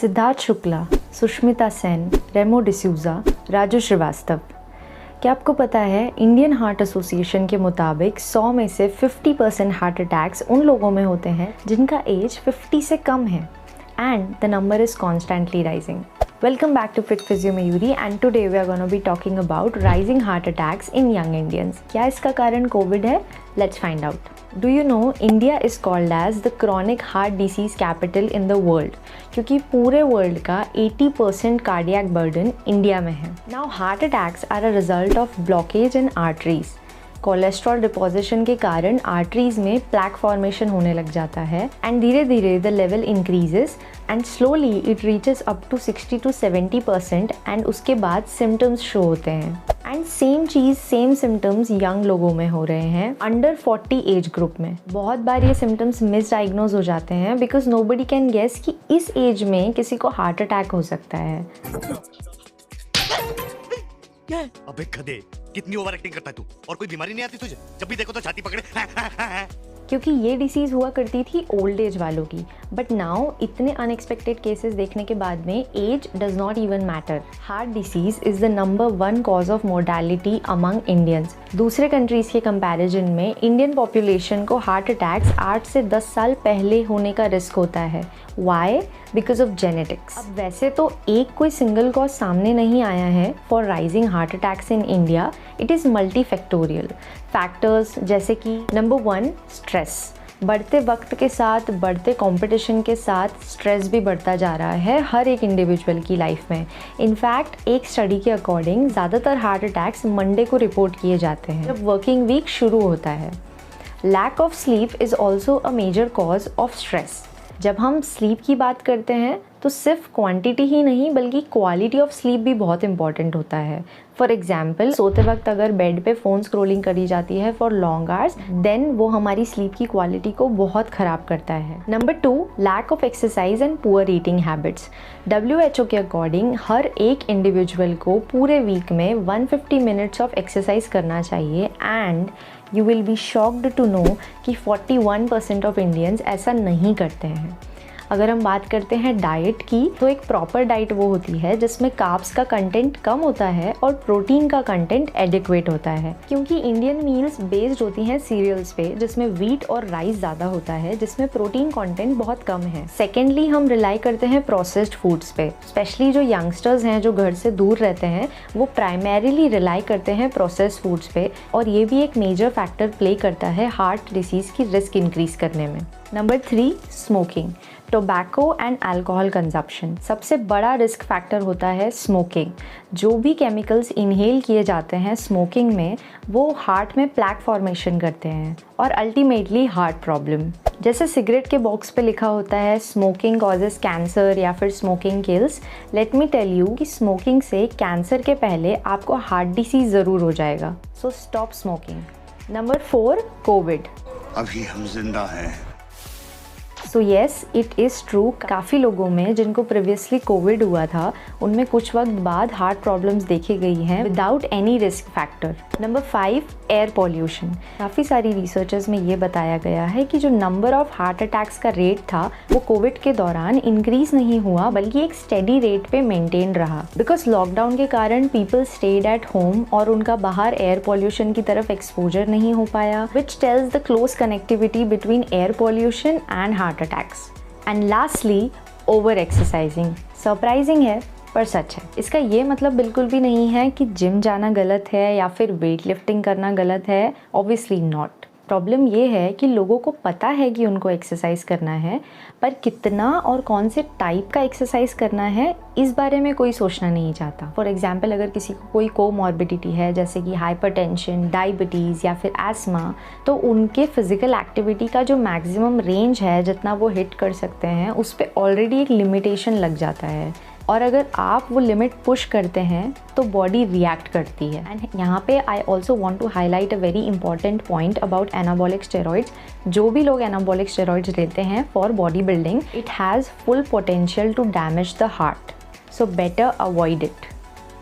सिद्धार्थ शुक्ला, सुष्मिता सेन, रेमो डिसूजा, राजू श्रीवास्तव। क्या आपको पता है इंडियन हार्ट एसोसिएशन के मुताबिक 100 में से 50% हार्ट अटैक्स उन लोगों में होते हैं जिनका एज 50 से कम है and the number is constantly rising. Welcome back to Fit Physio Mayuri and today we are going to be talking about rising heart attacks in young Indians. क्या इसका कारण कोविड है? Let's find out. Do you know India is called as the chronic heart disease capital in the world क्योंकि पूरे world का 80% cardiac burden India में है। Now heart attacks are a result of blockage in arteries. Cholesterol deposition के कारण arteries में plaque formation होने लग जाता है एंड धीरे धीरे the level increases and slowly it reaches up to 60 to 70% and उसके बाद सिम्टम्स शो होते हैं। एंड सेम सिम्टम्स यंग लोगों में हो रहे हैं अंडर 40 एज ग्रुप में। बहुत बार ये सिम्टम्स मिसडाइग्नोज हो जाते हैं बिकॉज नोबडी कैन गेस कि इस एज में किसी को हार्ट अटैक हो सकता है। अबे गधे, कितनी ओवर एक्टिंग करता है तू? और कोई बीमारी नहीं आती तुझे? जब भी देखो तो छाती पकड़े क्योंकि ये डिसीज़ हुआ करती थी ओल्ड एज वालों की, बट नाउ इतने अनएक्सपेक्टेड केसेस देखने के बाद में age does not even matter. Heart disease is the number 1 cause of mortality among Indians. दूसरे कंट्रीज़ के कंपैरिजन में इंडियन पॉपुलेशन को हार्ट अटैक्स 8 से 10 साल पहले होने का रिस्क होता है। वाई? Because of genetics. अब वैसे तो एक कोई सिंगल कॉज सामने नहीं आया है for rising heart attacks in India. It is multifactorial factors जैसे कि नंबर 1 स्ट्रेस। बढ़ते वक्त के साथ, बढ़ते कंपटीशन के साथ स्ट्रेस भी बढ़ता जा रहा है हर एक इंडिविजुअल की लाइफ में। इनफैक्ट एक स्टडी के अकॉर्डिंग ज़्यादातर हार्ट अटैक्स मंडे को रिपोर्ट किए जाते हैं जब वर्किंग वीक शुरू होता है। Lack of sleep is also a major cause of stress. जब हम स्लीप की बात करते हैं तो सिर्फ क्वांटिटी ही नहीं बल्कि क्वालिटी ऑफ स्लीप भी बहुत इंपॉर्टेंट होता है। फॉर एग्जाम्पल, सोते वक्त अगर बेड पे फ़ोन स्क्रोलिंग करी जाती है फॉर लॉन्ग आवर्स देन वो हमारी स्लीप की क्वालिटी को बहुत ख़राब करता है। Number 2, lack of exercise and poor eating habits. WHO के अकॉर्डिंग हर एक इंडिविजुअल को पूरे वीक में 150 मिनट्स ऑफ एक्सरसाइज करना चाहिए and you will be shocked to know कि 41% ऑफ इंडियंस ऐसा नहीं करते हैं। अगर हम बात करते हैं डाइट की तो एक प्रॉपर डाइट वो होती है जिसमें कार्ब्स का कंटेंट कम होता है और प्रोटीन का कंटेंट एडिक्वेट होता है क्योंकि इंडियन मील्स बेस्ड होती हैं सीरियल्स पे जिसमें व्हीट और राइस ज़्यादा होता है जिसमें प्रोटीन कंटेंट बहुत कम है। सेकेंडली, हम रिलाई करते हैं प्रोसेस्ड फूड्स पे। स्पेशली जो यंगस्टर्स हैं जो घर से दूर रहते हैं वो प्राइमरीली रिलाई करते हैं प्रोसेस्ड फूड्स पे और ये भी एक मेजर फैक्टर प्ले करता है हार्ट डिसीज़ की रिस्क इंक्रीज करने में। Number 3, smoking. Tobacco and alcohol consumption. सबसे बड़ा रिस्क फैक्टर होता है स्मोकिंग। जो भी केमिकल्स इनहेल किए जाते हैं स्मोकिंग में वो हार्ट में प्लैक फॉर्मेशन करते हैं और अल्टीमेटली हार्ट प्रॉब्लम। जैसे सिगरेट के बॉक्स पे लिखा होता है स्मोकिंग कॉजेस कैंसर या फिर smoking kills, let me tell you कि स्मोकिंग से कैंसर के पहले आपको हार्ट डिसीज ज़रूर हो जाएगा। So stop smoking. Number 4, covid. अभी हम जिंदा हैं। So yes, it is true. काफ़ी लोगों में जिनको प्रीवियसली कोविड हुआ था उनमें कुछ वक्त बाद हार्ट प्रॉब्लम्स देखी गई हैं without any risk factor. Number 5, air pollution. काफ़ी सारी रिसर्चर्स में ये बताया गया है कि जो नंबर ऑफ हार्ट अटैक्स का रेट था वो कोविड के दौरान इंक्रीज नहीं हुआ बल्कि एक स्टेडी रेट पे मेंटेन रहा बिकॉज लॉकडाउन के कारण पीपल स्टेड एट होम और उनका बाहर एयर पॉल्यूशन की तरफ एक्सपोजर नहीं हो पाया, which tells the close connectivity between air pollution and heart attacks. And lastly, over exercising. Surprising है पर सच है। इसका ये मतलब बिल्कुल भी नहीं है कि जिम जाना गलत है या फिर वेट लिफ्टिंग करना गलत है। Obviously not. प्रॉब्लम ये है कि लोगों को पता है कि उनको एक्सरसाइज करना है पर कितना और कौन से टाइप का एक्सरसाइज करना है इस बारे में कोई सोचना नहीं चाहता। फॉर एग्जांपल, अगर किसी को कोई कोमॉर्बिडिटी है जैसे कि हाइपरटेंशन, डायबिटीज़ या फिर एस्मा, तो उनके फिजिकल एक्टिविटी का जो मैक्सिमम रेंज है जितना वो हिट कर सकते हैं उस पर ऑलरेडी एक लिमिटेशन लग जाता है और अगर आप वो लिमिट पुश करते हैं तो बॉडी रिएक्ट करती है। एंड यहाँ पे I also want to highlight a very important point about anabolic steroids. जो भी लोग एनाबॉलिक स्टेरॉइड्स लेते हैं for body building, it has full potential to damage the heart, so better avoid it.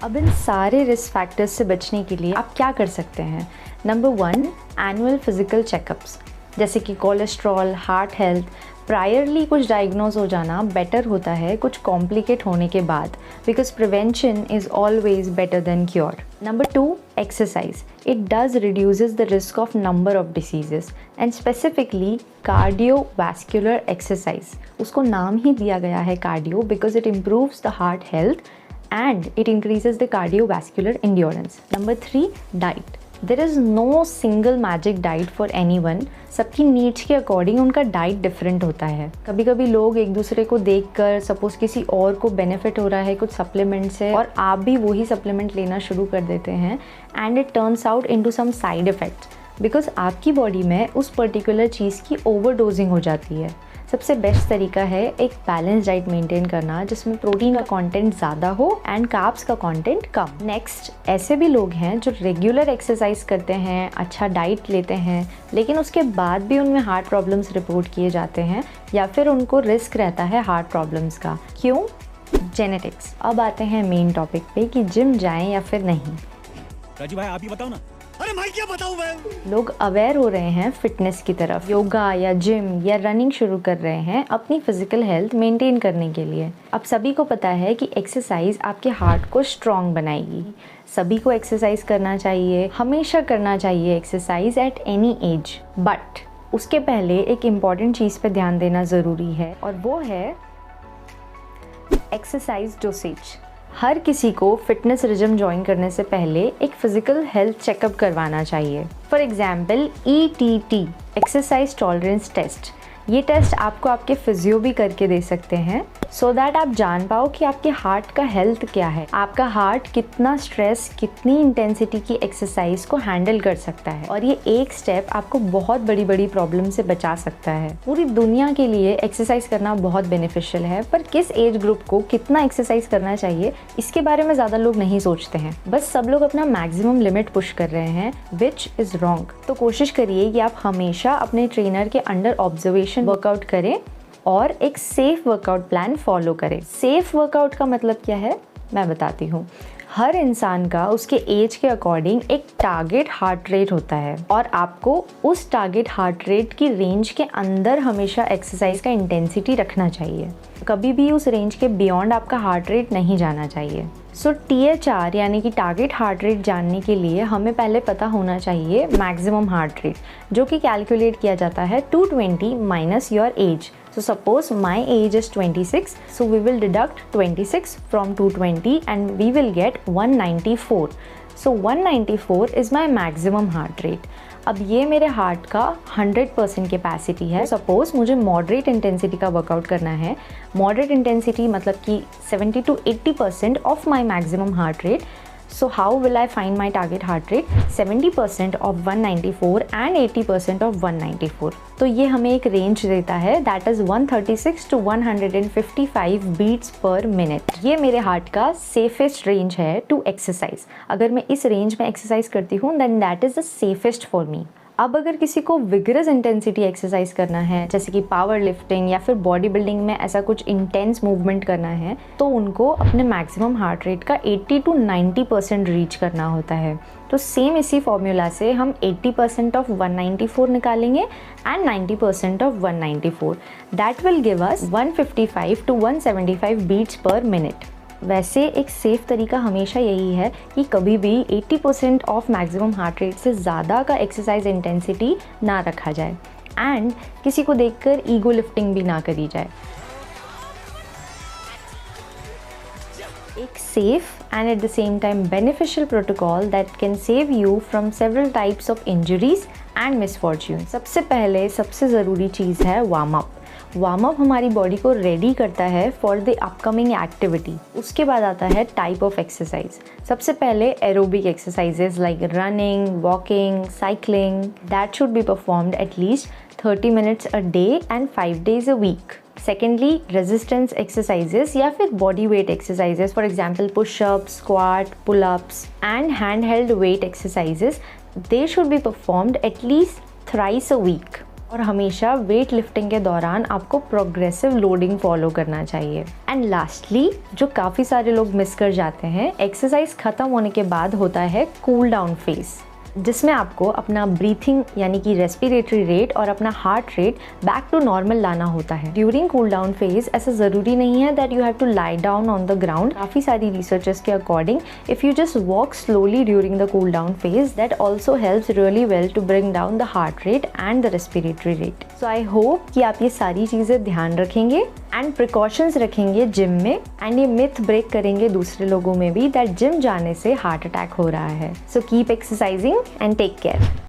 अब इन सारे रिस्क फैक्टर्स से बचने के लिए आप क्या कर सकते हैं? नंबर 1, एनुअल फिजिकल चेकअप्स जैसे कि कोलेस्ट्रॉल, हार्ट हेल्थ, प्रायरली कुछ डायग्नोज हो जाना बेटर होता है कुछ कॉम्प्लिकेट होने के बाद, because prevention is always better than cure. Number 2, exercise. It does reduces the risk of number of diseases and specifically cardiovascular exercise. उसको नाम ही दिया गया है cardio because it improves the heart health and it increases the cardiovascular endurance. Number 3, diet. There is no single magic diet for anyone. सबकी needs के according उनका diet different होता है। कभी कभी लोग एक दूसरे को देखकर सपोज किसी और को बेनिफिट हो रहा है कुछ सप्लीमेंट से और आप भी वही सप्लीमेंट लेना शुरू कर देते हैं and it turns out into some side effects because आपकी बॉडी में उस पर्टिकुलर चीज़ की ओवरडोजिंग हो जाती है। सबसे बेस्ट तरीका है एक बैलेंस डाइट मेंटेन करना जिसमें प्रोटीन का कंटेंट ज़्यादा हो एंड कार्ब्स का कंटेंट कम। नेक्स्ट, ऐसे भी लोग हैं जो रेगुलर एक्सरसाइज करते हैं, अच्छा डाइट लेते हैं, लेकिन उसके बाद भी उनमें हार्ट प्रॉब्लम्स रिपोर्ट किए जाते हैं या फिर उनको रिस्क रहता है हार्ट प्रॉब्लम्स का। क्यों? जेनेटिक्स। अब आते हैं मेन टॉपिक पे कि जिम जाएं या फिर नहीं। राजू भाई आप ही बताओ ना। अरे भाई क्या बताऊं मैं? लोग अवेयर हो रहे हैं फिटनेस की तरफ, योगा या जिम या रनिंग शुरू कर रहे हैं अपनी फिजिकल हेल्थ मेंटेन करने के लिए। अब सभी को पता है कि एक्सरसाइज आपके हार्ट को स्ट्रॉन्ग बनाएगी। सभी को एक्सरसाइज करना चाहिए, हमेशा करना चाहिए exercise at any as. But उसके पहले एक इम्पॉर्टेंट चीज़ पे ध्यान देना ज़रूरी है और वो है एक्सरसाइज डोसेज। हर किसी को फिटनेस रिजिम ज्वाइन करने से पहले एक फिजिकल हेल्थ चेकअप करवाना चाहिए। For example ETT, exercise tolerance test. ये टेस्ट आपको आपके फिजियो भी करके दे सकते हैं सो दैट आप जान पाओ कि आपके हार्ट का हेल्थ क्या है, आपका हार्ट कितना स्ट्रेस, कितनी इंटेंसिटी की एक्सरसाइज को हैंडल कर सकता है। और ये एक स्टेप आपको बहुत बड़ी बड़ी प्रॉब्लम से बचा सकता है। पूरी दुनिया के लिए एक्सरसाइज करना बहुत बेनिफिशियल है, पर किस एज ग्रुप को कितना एक्सरसाइज करना चाहिए इसके बारे में ज़्यादा लोग नहीं सोचते हैं। बस सब लोग अपना मैक्सिमम लिमिट पुश कर रहे हैं विच इज़ रॉन्ग। तो कोशिश करिए कि आप हमेशा अपने ट्रेनर के अंडर ऑब्जर्वेशन वर्कआउट करें और एक सेफ वर्कआउट प्लान फॉलो करें। सेफ वर्कआउट का मतलब क्या है मैं बताती हूँ। हर इंसान का उसके एज के अकॉर्डिंग एक टारगेट हार्ट रेट होता है और आपको उस टारगेट हार्ट रेट की रेंज के अंदर हमेशा एक्सरसाइज का इंटेंसिटी रखना चाहिए। कभी भी उस रेंज के बियॉन्ड आपका हार्ट रेट नहीं जाना चाहिए। सो THR यानी कि टारगेट हार्ट रेट जानने के लिए हमें पहले पता होना चाहिए मैक्सिमम हार्ट रेट, जो कि कैलकुलेट किया जाता है 220 minus your age. So suppose my age is 26, so we will deduct 26 from 220 and we will get 194. So 194 is my maximum heart rate. अब ये मेरे हार्ट का 100% कैपेसिटी है। सपोज मुझे मॉडरेट इंटेंसिटी का वर्कआउट करना है। मॉडरेट इंटेंसिटी मतलब कि 70 to 80% of my maximum heart rate. So how will I find my target heart rate? 70% of 194 and 80% of 194. तो ये हमें एक रेंज देता है that is 136 to 155 beats per minute. ये मेरे हार्ट का सेफेस्ट रेंज है टू एक्सरसाइज। अगर मैं इस रेंज में एक्सरसाइज करती हूँ then that is the safest for me. अब अगर किसी को विगरस इंटेंसिटी एक्सरसाइज करना है जैसे कि पावर लिफ्टिंग या फिर बॉडी बिल्डिंग में ऐसा कुछ इंटेंस मूवमेंट करना है तो उनको अपने मैक्सिमम हार्ट रेट का 80 to 90% रीच करना होता है। तो सेम इसी फॉर्मूला से हम 80% ऑफ 194 निकालेंगे and 90% of 194। That will give us 155 to 175 beats per minute. वैसे एक सेफ़ तरीका हमेशा यही है कि कभी भी 80% ऑफ मैक्सिमम हार्ट रेट से ज़्यादा का एक्सरसाइज इंटेंसिटी ना रखा जाए एंड किसी को देखकर ईगो लिफ्टिंग भी ना करी जाए। एक safe and at the same time beneficial protocol that can save you from several types of injuries and misfortune. सबसे पहले सबसे ज़रूरी चीज़ है वार्म अप। वार्म अप हमारी बॉडी को रेडी करता है फॉर द अपकमिंग एक्टिविटी। उसके बाद आता है टाइप ऑफ एक्सरसाइज। सबसे पहले aerobic exercises like running, walking, cycling that should be performed at least 30 minutes a day and 5 days a week. Secondly, resistance exercises या फिर body weight exercises, for example push-ups, squat, pull-ups and handheld weight exercises, they should be performed at least thrice a week. और हमेशा weight lifting के दौरान आपको progressive loading follow करना चाहिए। And lastly, जो काफ़ी सारे लोग मिस कर जाते हैं, एक्सरसाइज ख़त्म होने के बाद होता है कूल डाउन फेज। जिसमें आपको अपना ब्रीथिंग यानी कि रेस्पिरेटरी रेट और अपना heart rate back to normal लाना होता है। ड्यूरिंग कूल डाउन फेज ऐसा ज़रूरी नहीं है that you have to lie down on the ground. काफ़ी सारी रिसर्चर्स के according if you just walk slowly during the cool down phase that also helps really well to bring down the heart rate and the respiratory rate. So I hope कि आप ये सारी चीज़ें ध्यान रखेंगे एंड प्रिकॉशंस रखेंगे gym में, and ये मिथ ब्रेक करेंगे दूसरे लोगों में भी दैट जिम जाने से हार्ट अटैक हो रहा है। So keep exercising and take care.